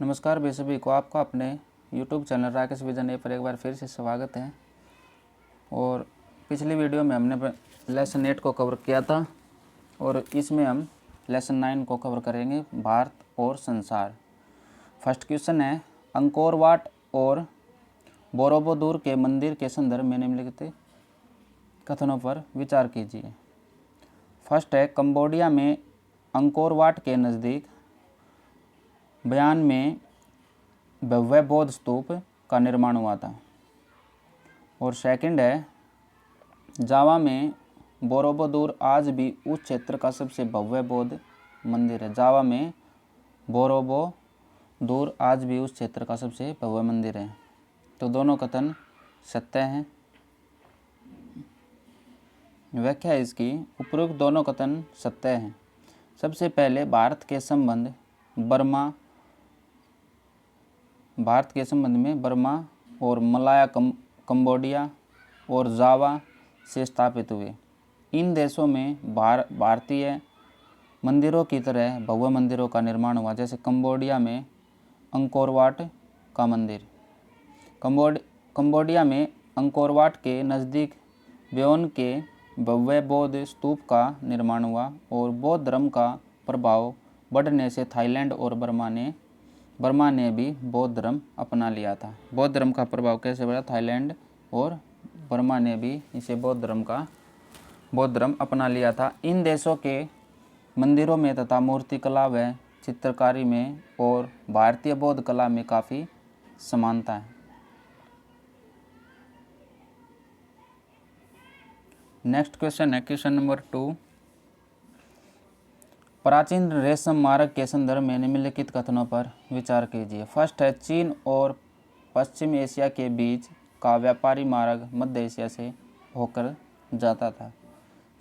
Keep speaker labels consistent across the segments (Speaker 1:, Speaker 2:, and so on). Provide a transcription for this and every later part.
Speaker 1: नमस्कार भाई सभी को, आपका अपने YouTube चैनल राकेश विजन ए पर एक बार फिर से स्वागत है। और पिछली वीडियो में हमने लेसन 8 को कवर किया था और इसमें हम लेसन 9 को कवर करेंगे, भारत और संसार। फर्स्ट क्वेश्चन है, अंकोर वाट और बोरोबुदुर के मंदिर के संदर्भ में निम्नलिखित कथनों पर विचार कीजिए। फर्स्ट है, कंबोडिया में अंकोर वाट के नज़दीक बयान में भव्य बौद्ध स्तूप का निर्माण हुआ था। और सेकंड है, जावा में बोरोबुदुर आज भी उस क्षेत्र का सबसे भव्य बौद्ध मंदिर है। जावा में बोरोबुदुर आज भी उस क्षेत्र का सबसे भव्य मंदिर है। तो दोनों कथन सत्य हैं। व्याख्या है इसकी, उपरोक्त दोनों कथन सत्य हैं। सबसे पहले भारत के संबंध में बर्मा और मलाया कंबोडिया और जावा से स्थापित हुए। इन देशों में भारतीय मंदिरों की तरह भव्य मंदिरों का निर्माण हुआ, जैसे कंबोडिया में अंकोर वाट का मंदिर। कंबोडिया में अंकोर वाट के नज़दीक ब्योन के भव्य बौद्ध स्तूप का निर्माण हुआ और बौद्ध धर्म का प्रभाव बढ़ने से थाईलैंड और बर्मा ने भी बौद्ध धर्म अपना लिया था। बौद्ध धर्म का प्रभाव कैसे बढ़ा? थाईलैंड और बर्मा ने भी इसे बौद्ध धर्म अपना लिया था। इन देशों के मंदिरों में तथा मूर्तिकला व चित्रकारी में और भारतीय बौद्ध कला में काफ़ी समानता है। नेक्स्ट क्वेश्चन है, क्वेश्चन नंबर 2, प्राचीन रेशम मार्ग के संदर्भ में निम्नलिखित कथनों पर विचार कीजिए। फर्स्ट है, चीन और पश्चिम एशिया के बीच का व्यापारी मार्ग मध्य एशिया से होकर जाता था।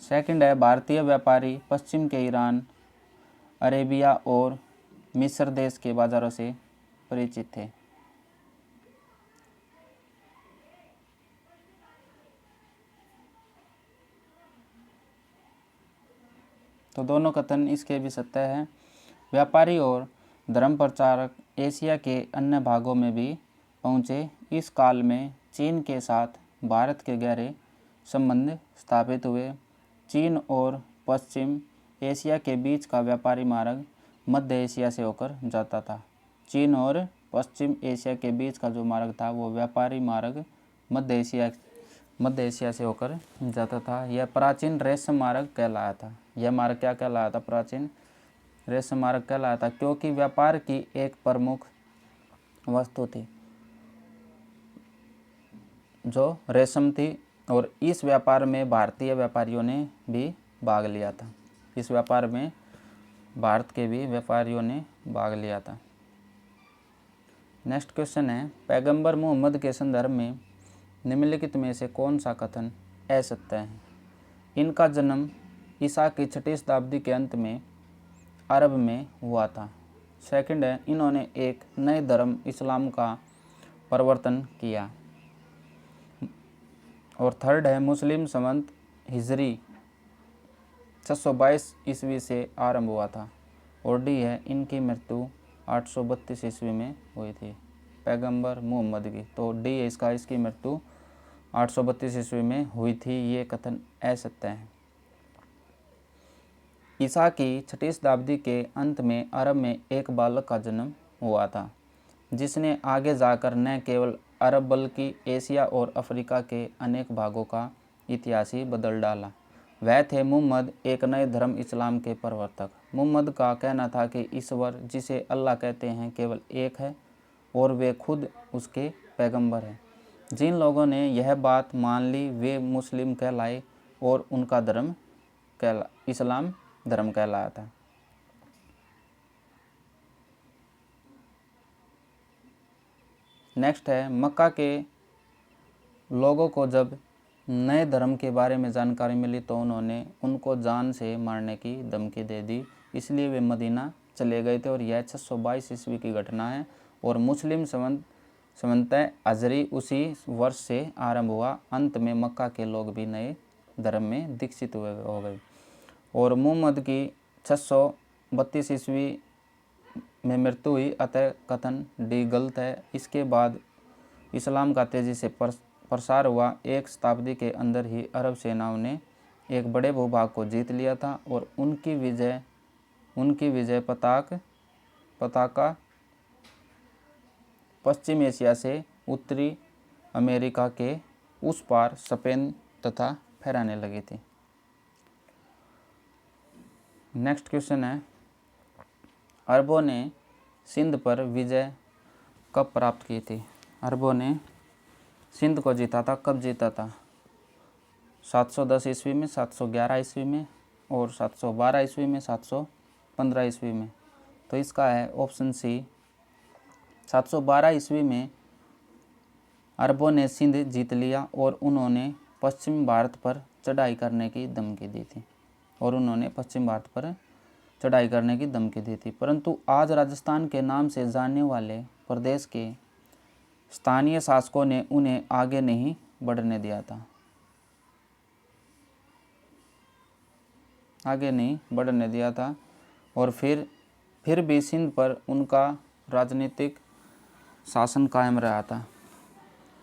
Speaker 1: सेकंड है, भारतीय व्यापारी पश्चिम के ईरान, अरेबिया और मिस्र देश के बाज़ारों से परिचित थे। तो दोनों कथन इसके भी सत्य हैं। व्यापारी और धर्म प्रचारक एशिया के अन्य भागों में भी पहुँचे। इस काल में चीन के साथ भारत के गहरे संबंध स्थापित हुए। चीन और पश्चिम एशिया के बीच का व्यापारी मार्ग मध्य एशिया से होकर जाता था। चीन और पश्चिम एशिया के बीच का जो मार्ग था वो व्यापारी मार्ग मध्य एशिया से होकर जाता था। यह प्राचीन रेशम मार्ग कहलाया था। यह मार्ग क्या कहलाया था? प्राचीन रेशम मार्ग कहलाया था, क्योंकि व्यापार की एक प्रमुख वस्तु थी जो रेशम थी और इस व्यापार में भारतीय व्यापारियों ने भी भाग लिया था। इस व्यापार में भारत के भी व्यापारियों ने भाग लिया था। नेक्स्ट क्वेश्चन है, पैगंबर मोहम्मद के संदर्भ में निम्नलिखित में से कौन सा कथन असत्य है? इनका जन्म ईसा की 6वीं शताब्दी के अंत में अरब में हुआ था। सेकंड है, इन्होंने एक नए धर्म इस्लाम का प्रवर्तन किया। और थर्ड है, मुस्लिम संवत हिजरी 622 ईस्वी से आरंभ हुआ था। और डी है, इनकी मृत्यु 832 ईस्वी में हुई थी, पैगंबर मोहम्मद की। तो डी है इसका, इसकी मृत्यु 832 ईस्वी में हुई थी। ये कथन असत्य है। ईसा की 6वीं शताब्दी के अंत में अरब में एक बालक का जन्म हुआ था, जिसने आगे जाकर न केवल अरब बल्कि एशिया और अफ्रीका के अनेक भागों का इतिहास ही बदल डाला। वह थे मुहम्मद, एक नए धर्म इस्लाम के प्रवर्तक। मुहम्मद का कहना था कि ईश्वर, जिसे अल्लाह कहते हैं, केवल एक है और वे खुद उसके पैगंबर हैं। जिन लोगों ने यह बात मान ली वे मुस्लिम कहलाए और उनका धर्म इस्लाम धर्म कहलाया था। नेक्स्ट है, मक्का के लोगों को जब नए धर्म के बारे में जानकारी मिली तो उन्होंने उनको जान से मारने की धमकी दे दी, इसलिए वे मदीना चले गए थे। और यह 622 ईस्वी की घटना है। और मुस्लिम संवत अजरी उसी वर्ष से आरंभ हुआ। अंत में मक्का के लोग भी नए धर्म में दीक्षित हो गए। और मुहम्मद की 632 ईस्वी में मृत्यु हुई, अतः कथन डी गलत है। इसके बाद इस्लाम का तेज़ी से प्रसार हुआ। एक शताब्दी के अंदर ही अरब सेनाओं ने एक बड़े भूभाग को जीत लिया था और उनकी विजय पताका पश्चिम एशिया से उत्तरी अमेरिका के उस पार स्पेन तथा फहराने लगी थी। नेक्स्ट क्वेश्चन है, अरबों ने सिंध पर विजय कब प्राप्त की थी? अरबों ने सिंध को जीता था, कब जीता था? 710 ईस्वी में, 711 ईस्वी में और 712 ईस्वी में, 715 ईस्वी में। तो इसका है ऑप्शन सी 712 ईस्वी में अरबों ने सिंध जीत लिया और उन्होंने पश्चिम भारत पर चढ़ाई करने की धमकी दी थी। परंतु आज राजस्थान के नाम से जानने वाले प्रदेश के स्थानीय शासकों ने उन्हें आगे नहीं बढ़ने दिया था और फिर भी सिंध पर उनका राजनीतिक शासन कायम रहा था।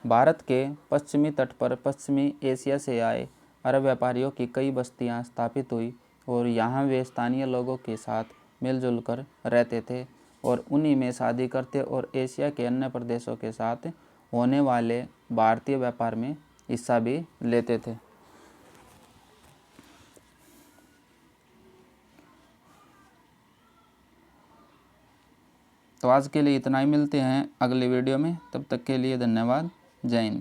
Speaker 1: भारत के पश्चिमी तट पर पश्चिमी एशिया से आए अरब व्यापारियों की कई बस्तियां स्थापित हुई और यहाँ वे स्थानीय लोगों के साथ मिलजुल कर रहते थे और उन्हीं में शादी करते और एशिया के अन्य प्रदेशों के साथ होने वाले भारतीय व्यापार में हिस्सा भी लेते थे। तो आज के लिए इतना ही, मिलते हैं अगले वीडियो में। तब तक के लिए धन्यवाद। जय हिंद।